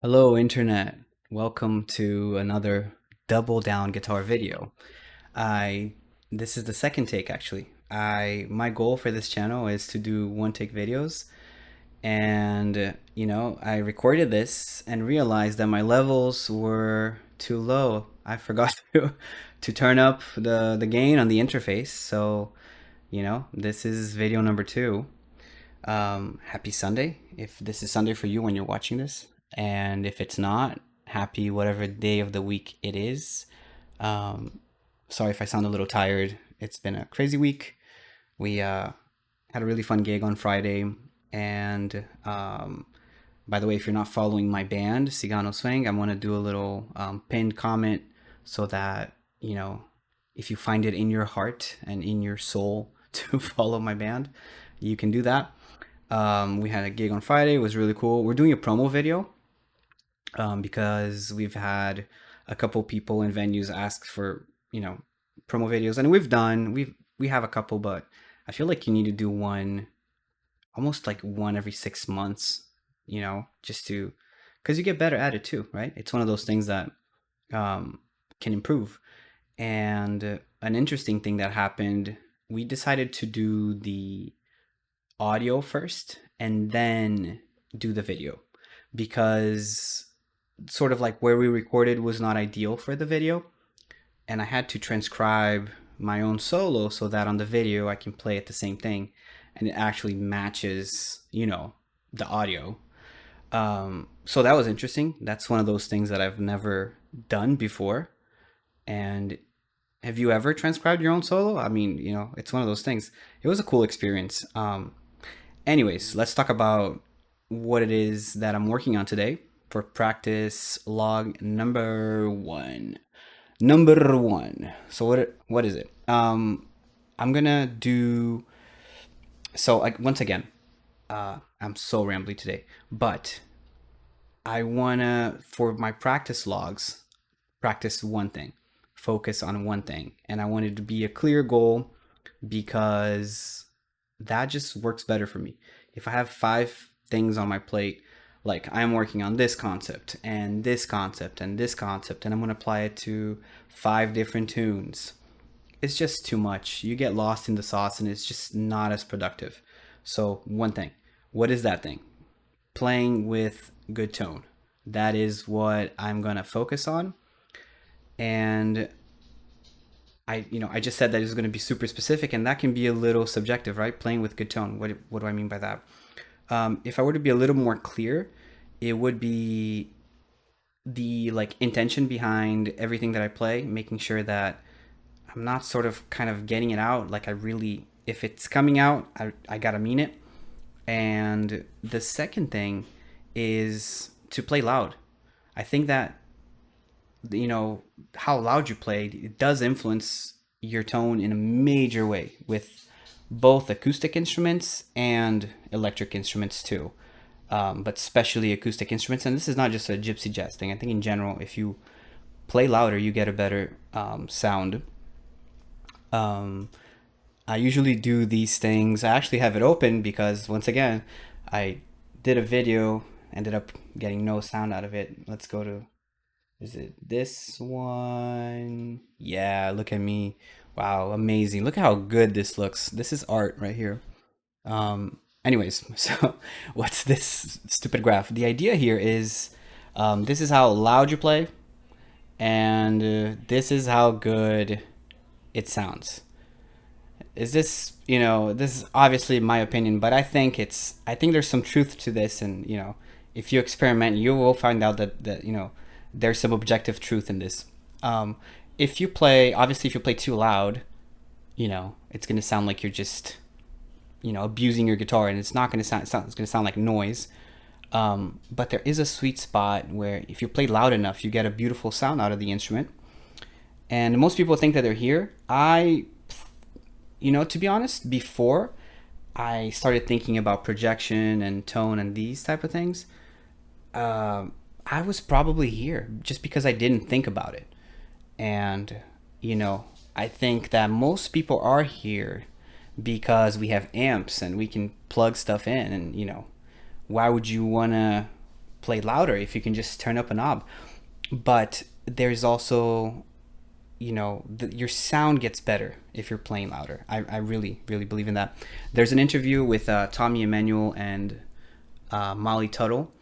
Hello, Internet. Welcome to another double down guitar video. I This is the second take actually. My goal for this channel is to do one take videos, and I recorded this and realized that my levels were too low. I forgot to turn up the gain on the interface. So, this is video number 2. Happy Sunday if this is Sunday for you when you're watching this. And if it's not, happy whatever day of the week it is. Um, Sorry if I sound a little tired. It's been a crazy week. We had a really fun gig on Friday. And by the way, if you're not following my band, Cigano Swing, I'm going to do a little pinned comment so that, if you find it in your heart and in your soul to follow my band, you can do that. We had a gig on Friday. It was really cool. We're doing a promo video because we've had a couple people in venues ask for promo videos, and we have a couple, but I feel like you need to do one, almost like one every 6 months. Just to, because you get better at it too, right? It's one of those things that can improve. And an interesting thing that happened, we decided to do the audio first and then do the video because sort of like where we recorded was not ideal for the video, and I had to transcribe my own solo so that on the video I can play it the same thing and it actually matches, the audio. So that was interesting. That's one of those things that I've never done before. And have you ever transcribed your own solo? I mean, it's one of those things. It was a cool experience. Anyways, let's talk about what it is that I'm working on today for practice log number one. Number one. So what is it? I'm gonna do. So once again, I'm so rambly today, but I wanna, for my practice logs, practice one thing, focus on one thing, and I want it to be a clear goal because that just works better for me. If I have 5 things on my plate, like I'm working on this concept and this concept and this concept, and I'm going to apply it to 5 different tunes, it's just too much. You get lost in the sauce and it's just not as productive. So, one thing. What is that thing? Playing with good tone. That is what I'm going to focus on. And I just said that it's going to be super specific, and that can be a little subjective, right? Playing with good tone. What do I mean by that? If I were to be a little more clear, it would be the like intention behind everything that I play, making sure that I'm not sort of kind of getting it out. Like I really, if it's coming out, I gotta mean it. And the second thing is to play loud. I think that how loud you play, it does influence your tone in a major way with both acoustic instruments and electric instruments too, but especially acoustic instruments. And this is not just a gypsy jazz thing. I think in general, if you play louder, you get a better sound. um, I usually do these things. I actually have it open because once again, I did a video, ended up getting no sound out of it. Let's go to, is it this one? Yeah, look at me. Wow, amazing. Look at how good this looks. This is art right here. Anyways, so what's this stupid graph? The idea here is this is how loud you play, and this is how good it sounds. Is this, this is obviously my opinion, but I think there's some truth to this, and if you experiment, you will find out that there's some objective truth in this. Um, if you play, obviously, if you play too loud, it's gonna sound like you're just, abusing your guitar, and it's not gonna sound. It's gonna sound like noise. But there is a sweet spot where if you play loud enough, you get a beautiful sound out of the instrument. And most people think that they're here. To be honest, before I started thinking about projection and tone and these type of things, I was probably here just because I didn't think about it. And, I think that most people are here because we have amps and we can plug stuff in. And, why would you want to? play louder if you can just turn up a knob. But there's also, your sound gets better if you're playing louder. I really, really believe in that. There's an interview with Tommy Emmanuel and Molly Tuttle,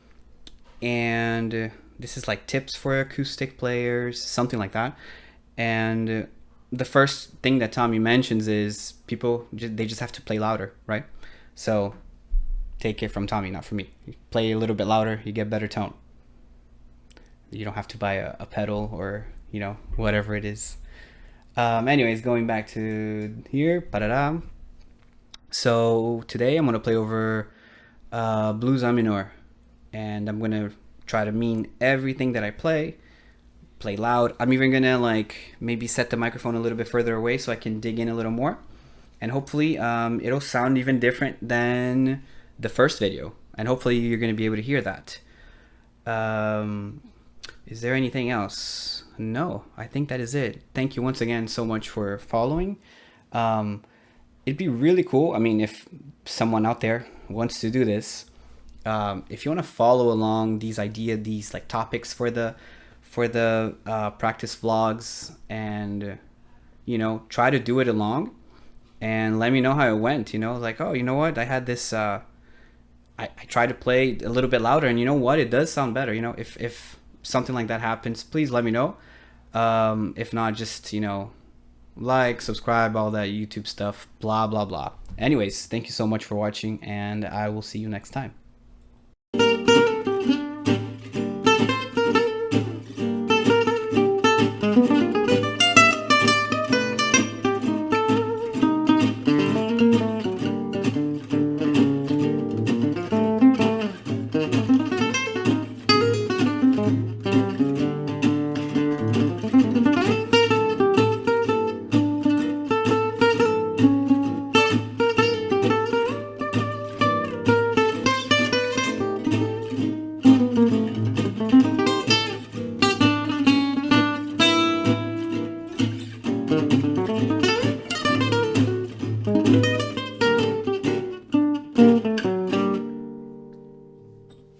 and this is like tips for acoustic players, something like that. And the first thing that Tommy mentions is they just have to play louder, right? So take it from Tommy, not from me. You play a little bit louder, you get better tone. You don't have to buy a pedal or whatever it is. Anyways, going back to here. Ba-da-da. So today I'm gonna play over blues A minor, and I'm gonna try to mean everything that I play loud. I'm even gonna maybe set the microphone a little bit further away so I can dig in a little more, and hopefully it'll sound even different than the first video, and hopefully you're gonna be able to hear that. Is there anything else? No, I think that is it. Thank you once again so much for following. It'd be really cool, if someone out there wants to do this, if you want to follow along these topics for the practice vlogs, and try to do it along, and let me know how it went. Oh, you know what, I had this I tried to play a little bit louder, and you know what, it does sound better. If something like that happens, please let me know. If not, just subscribe, all that YouTube stuff, blah blah blah. Anyways, thank you so much for watching, and I will see you next time.